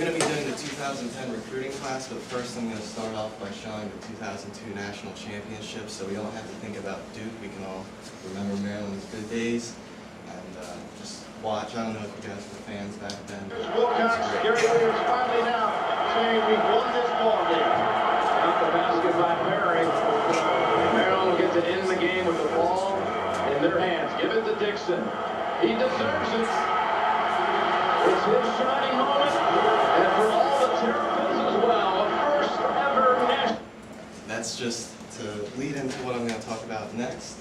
going to be doing the 2010 recruiting class, but first I'm going to start off by showing the 2002 National Championship, so we don't have to think about Duke. We can all remember Maryland's good days and just watch. I don't know if you guys were fans back then. Wilcox, Gary Williams finally now saying we've won this ball game. Got the basket by Perry. Maryland gets it in the game with the ball in their hands. Give it to Dixon. He deserves it. It's his shining moment, and for all the Terrapins as well, a first ever national. That's just to lead into what I'm going to talk about next.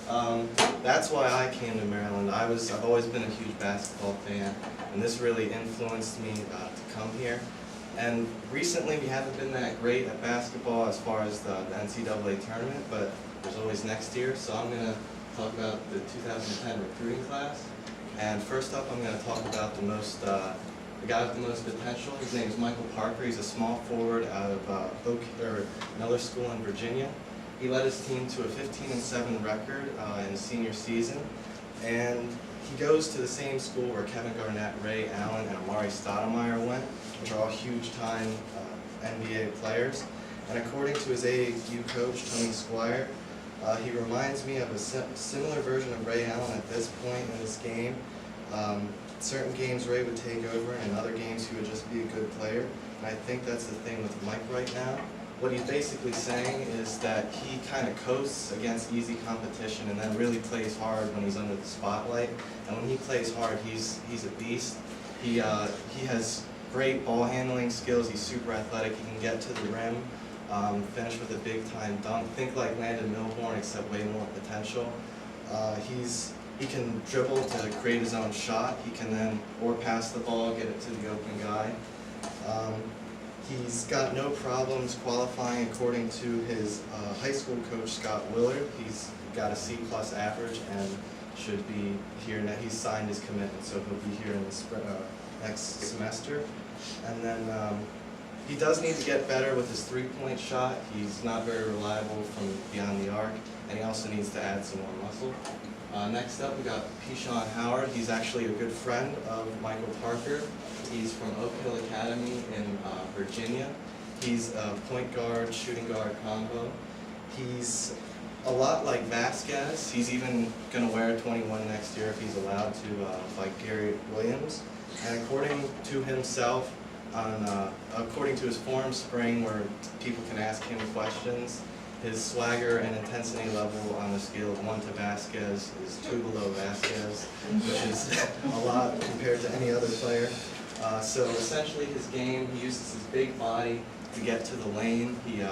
That's why I came to Maryland. I've always been a huge basketball fan, and this really influenced me to come here. And recently we haven't been that great at basketball as far as the NCAA tournament, but there's always next year. So I'm going to talk about the 2010 recruiting class. And first up, I'm going to talk about the guy with the most potential. His name is Michael Parker. He's a small forward out of Miller School in Virginia. He led his team to a 15-7 record in his senior season. And he goes to the same school where Kevin Garnett, Ray Allen, and Amari Stoudemire went, which are all huge-time NBA players. And according to his AAU coach, Tony Squire, he reminds me of a similar version of Ray Allen at this point in his game. Certain games Ray would take over, and in other games he would just be a good player. And I think that's the thing with Mike right now. What he's basically saying is that he kind of coasts against easy competition and then really plays hard when he's under the spotlight. And when he plays hard, he's a beast. He has great ball handling skills. He's super athletic. He can get to the rim. Finish with a big-time dunk. Think like Landon Milborn, except way more potential. He can dribble to create his own shot. He can then or pass the ball, get it to the open guy. He's got no problems qualifying according to his high school coach, Scott Willard. He's got a C+ average and should be here now. He's signed his commitment, so he'll be here in the next semester. And then he does need to get better with his three-point shot. He's not very reliable from beyond the arc, and he also needs to add some more muscle. Next up, we got Pishon Howard. He's actually a good friend of Michael Parker. He's from Oak Hill Academy in Virginia. He's a point guard, shooting guard combo. He's a lot like Vasquez. He's even going to wear 21 next year if he's allowed to, like Gary Williams. And according to himself, according to his forum spring where people can ask him questions, his swagger and intensity level on the scale of 1 to Vasquez is 2 below Vasquez, which is a lot compared to any other player. So essentially his game, he uses his big body to get to the lane. He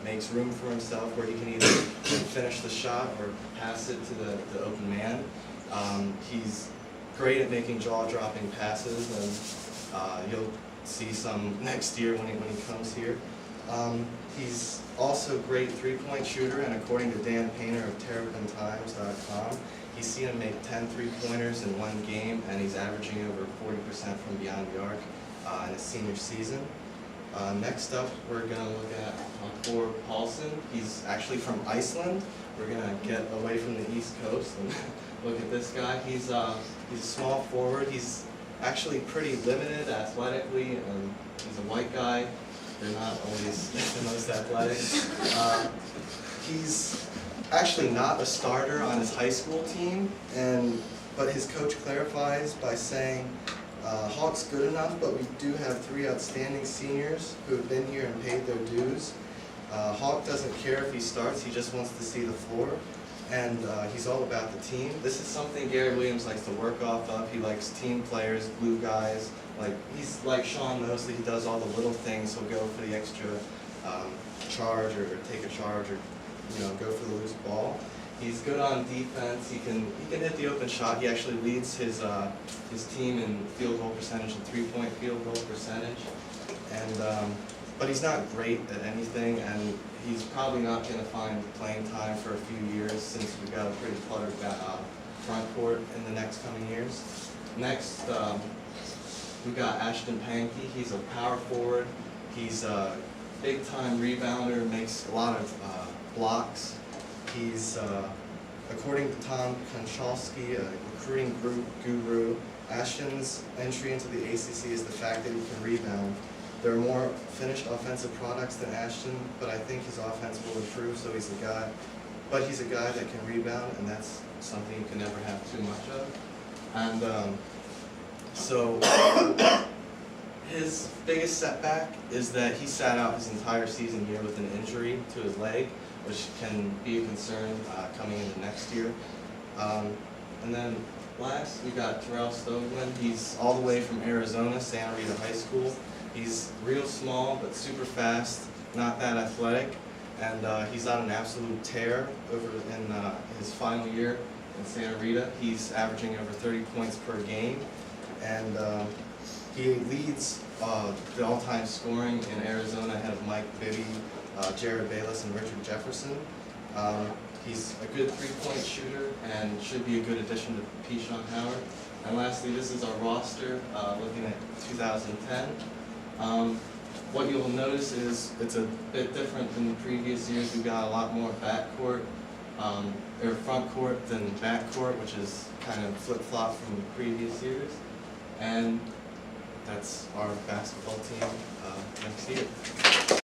makes room for himself where he can either finish the shot or pass it to the open man. He's great at making jaw-dropping passes, and you'll see some next year when he comes here. He's also a great three-point shooter, and according to Dan Painter of TerrapinTimes.com, he's seen him make 10 three-pointers in one game, and he's averaging over 40% from beyond the arc in his senior season. Next up, we're going to look at Thor Paulson. He's actually from Iceland. We're going to get away from the East Coast and look at this guy. He's a small forward. He's actually pretty limited athletically, and he's a white guy. They're not always the most athletic. He's actually not a starter on his high school team, but his coach clarifies by saying, Hawk's good enough, but we do have 3 outstanding seniors who have been here and paid their dues. Hawk doesn't care if he starts, he just wants to see the floor, and he's all about the team. This is something Gary Williams likes to work off of. He likes team players, glue guys. He's like Sean Mosley. He does all the little things. He'll go for the extra charge or take a charge or go for the loose ball. He's good on defense. He can hit the open shot. He actually leads his team in field goal percentage and three-point field goal percentage. And but he's not great at anything, and he's probably not going to find playing time for a few years since we've got a pretty cluttered front court in the next coming years. Next, we've got Ashton Pankey. He's a power forward. He's a big-time rebounder, makes a lot of blocks. He's, according to Tom Konchalski, a recruiting guru, Ashton's entry into the ACC is the fact that he can rebound. They're more finished offensive products than Ashton, but I think his offense will improve, so he's a guy. But he's a guy that can rebound, and that's something you can never have too much of. And so his biggest setback is that he sat out his entire season here with an injury to his leg, which can be a concern coming into next year. And then last, we got Terrell Stoglin. He's all the way from Arizona, Santa Rita High School. He's real small, but super fast, not that athletic. And he's on an absolute tear over in his final year in Santa Rita. He's averaging over 30 points per game. And he leads the all-time scoring in Arizona ahead of Mike Bibby, Jared Bayless, and Richard Jefferson. He's a good three-point shooter and should be a good addition to Keyshawn Howard. And lastly, this is our roster looking at 2010. What you'll notice is it's a bit different than the previous years. We've got a lot more backcourt, or front court than backcourt, which is kind of flip-flop from the previous years. And that's our basketball team next year.